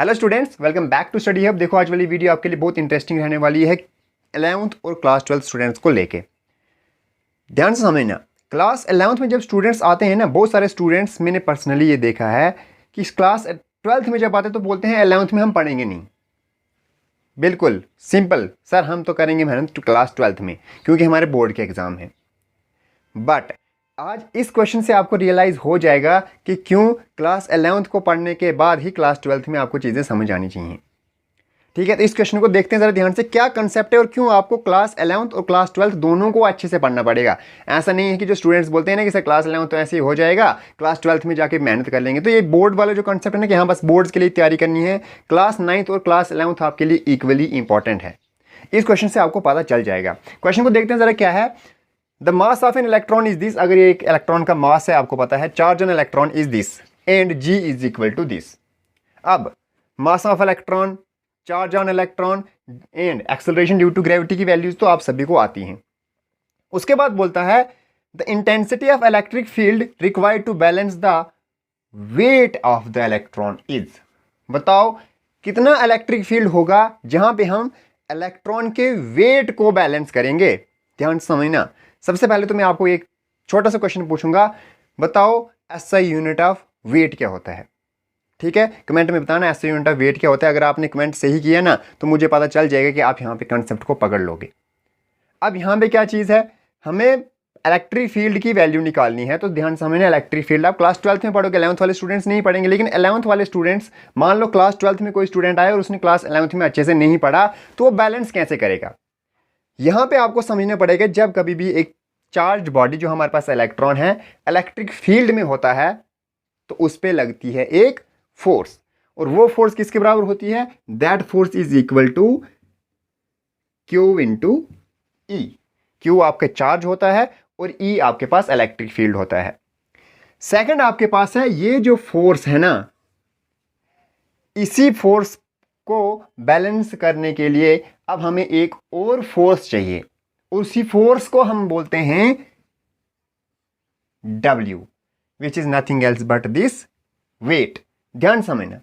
Hello students, welcome back to study hub. देखो आज वाली वीडियो आपके लिए बहुत इंटरेस्टिंग रहने वाली है 11th और क्लास 12th स्टूडेंट्स को लेके। ध्यान से समझना, क्लास 11th में जब स्टूडेंट्स आते हैं ना, बहुत सारे स्टूडेंट्स मैंने पर्सनली ये देखा है कि क्लास 12th में जब आते तो बोलते हैं 11th में हम पढ़ेंगे नहीं। बिल्कुल सिंपल सर, हम तो करेंगे मेहनत क्लास 12th में क्योंकि हमारे बोर्ड के एग्ज़ाम हैं। बट आज इस क्वेश्चन से आपको रियलाइज़ हो जाएगा कि क्यों क्लास 11th को पढ़ने के बाद ही क्लास 12th में आपको चीज़ें समझ आनी चाहिए। ठीक है, तो इस क्वेश्चन को देखते हैं ज़रा ध्यान से, क्या कंसेप्ट है और क्यों आपको क्लास 11th और क्लास 12th दोनों को अच्छे से पढ़ना पड़ेगा। ऐसा नहीं है कि जो स्टूडेंट्स बोलते हैं ना कि सर क्लास 11th तो ऐसे ही हो जाएगा, क्लास 12th में जाके मेहनत कर लेंगे। तो ये बोर्ड वाला जो कंसेप्ट है ना कि हाँ बस बोर्ड्स के लिए तैयारी करनी है, क्लास 9th और क्लास 11th आपके लिए इक्वली इंपॉर्टेंट है। इस क्वेश्चन से आपको पता चल जाएगा। क्वेश्चन को देखते हैं ज़रा क्या है। The mass of an electron is this. अगर ये एक इलेक्ट्रॉन का मास है, आपको पता है charge on electron is this and G is equal to this. अब mass of electron, charge on electron and acceleration due to gravity की वैल्यूज तो आप सभी को आती हैं। उसके बाद बोलता है the intensity of electric field required to balance the weight of the electron is. बताओ कितना इलेक्ट्रिक फील्ड होगा जहां पे हम इलेक्ट्रॉन के वेट को बैलेंस करेंगे। ध्यान से समझना। सबसे पहले तो मैं आपको एक छोटा सा क्वेश्चन पूछूंगा, बताओ एसआई यूनिट ऑफ वेट क्या होता है। ठीक है, कमेंट में बताना एसआई यूनिट ऑफ वेट क्या होता है। अगर आपने कमेंट सही किया ना तो मुझे पता चल जाएगा कि आप यहाँ पे कंसेप्ट को पकड़ लोगे। अब यहाँ पे क्या चीज़ है, हमें इलेक्ट्रिक फील्ड की वैल्यू निकालनी है। तो ध्यान से समझना, इलेक्ट्रिक फील्ड आप क्लास 12th में पढ़ोगे, 11th वाले स्टूडेंट्स नहीं पढ़ेंगे। लेकिन 11th वाले स्टूडेंट्स, मान लो क्लास 12th में कोई स्टूडेंट आया और उसने क्लास 11th में अच्छे से नहीं पढ़ा, तो वो बैलेंस कैसे करेगा। यहाँ पे आपको समझना पड़ेगा, जब कभी भी एक चार्ज बॉडी जो हमारे पास इलेक्ट्रॉन है इलेक्ट्रिक फील्ड में होता है तो उस पे लगती है एक फोर्स, और वो फोर्स किसके बराबर होती है, that force is equal to Q into E. Q आपके चार्ज होता है और ई आपके पास इलेक्ट्रिक फील्ड होता है। सेकंड आपके पास है ये जो फोर्स है ना, इसी फोर्स को बैलेंस करने के लिए अब हमें एक और फोर्स चाहिए। उसी फोर्स को हम बोलते हैं W, which is nothing else but this weight. ध्यान समझना,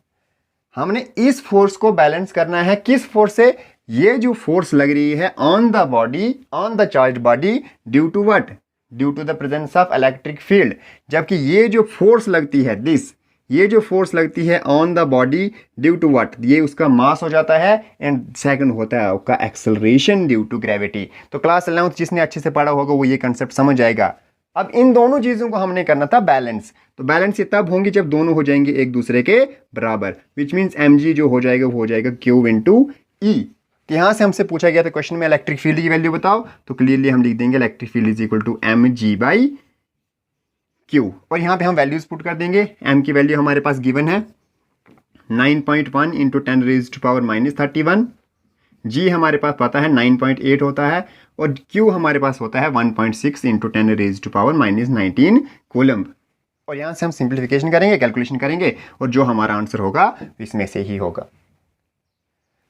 हमने इस फोर्स को बैलेंस करना है। किस फोर्स से, ये जो फोर्स लग रही है on the body, on the charge body, due to what, due to the presence of electric field. जबकि ये जो फोर्स लगती है दिस, ये जो फोर्स लगती है on the body due to what, ये उसका मास हो जाता है, एंड सेकंड होता है उसका एक्सेलरेशन ड्यू टू ग्रेविटी। तो क्लास 11th जिसने अच्छे से पढ़ा होगा वो ये कंसेप्ट समझ जाएगा। अब इन दोनों चीज़ों को हमने करना था बैलेंस। तो बैलेंस ये तब होंगी जब दोनों हो जाएंगे एक दूसरे के बराबर, विच मीन्स mg जो हो जाएगा वो हो जाएगा q इंटू ई। तो यहाँ से हमसे पूछा गया था क्वेश्चन में इलेक्ट्रिक फील्ड की वैल्यू बताओ, तो क्लियरली हम लिख देंगे electric field is equal to mg by Q, और यहाँ पे हम वैल्यूज पुट कर देंगे। m की वैल्यू हमारे पास गिवन है 9.1 into 10 raise to power -31। g हमारे पास पता है 9.8 होता है, और q हमारे पास होता है 1.6 into 10 raise to power -19 coulomb. और यहाँ से हम सिंप्लीफिकेशन करेंगे, कैलकुलेशन करेंगे, और जो हमारा आंसर होगा इसमें से ही होगा।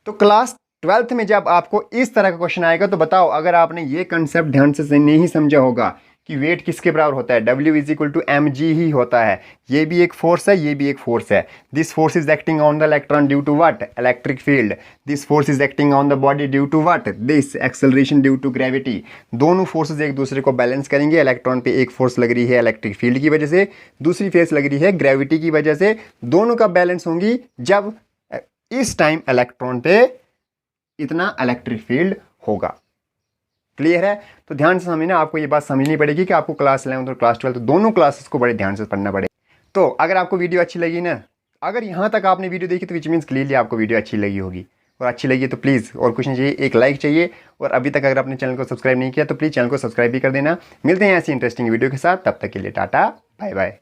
तो क्लास 12th में जब आपको इस तरह का क्वेश्चन आएगा तो बताओ, अगर आपने ये कंसेप्ट ध्यान से नहीं समझा होगा कि वेट किसके बराबर होता है, W is equal to mg ही होता है। ये भी एक फोर्स है, ये भी एक फोर्स है। This force is acting on the electron due to what, electric field. This force is acting on the body due to what, this acceleration due to gravity. दोनों फोर्सेज एक दूसरे को बैलेंस करेंगे। इलेक्ट्रॉन पे एक force लग रही है इलेक्ट्रिक फील्ड की वजह से, दूसरी फोर्स लग रही है ग्रेविटी की वजह से। दोनों का बैलेंस होंगी जब इस टाइम इलेक्ट्रॉन पे इतना इलेक्ट्रिक फील्ड होगा। क्लियर है। तो ध्यान से समझना, आपको ये बात समझनी पड़ेगी कि आपको क्लास 11th और क्लास 12th दोनों क्लासेस को बड़े ध्यान से पढ़ना पड़ेगा। तो अगर आपको वीडियो अच्छी लगी ना, अगर यहाँ तक आपने वीडियो देखी तो विच मीन्स क्लियरली आपको वीडियो अच्छी लगी होगी, और अच्छी लगी तो प्लीज़ और कुछ नहीं चाहिए, एक लाइक चाहिए। और अभी तक अगर आपने चैनल को सब्सक्राइब नहीं किया तो प्लीज़ चैनल को सब्सक्राइब भी कर देना। मिलते हैं ऐसी इंटरेस्टिंग वीडियो के साथ, तब तक के लिए टाटा बाय बाय।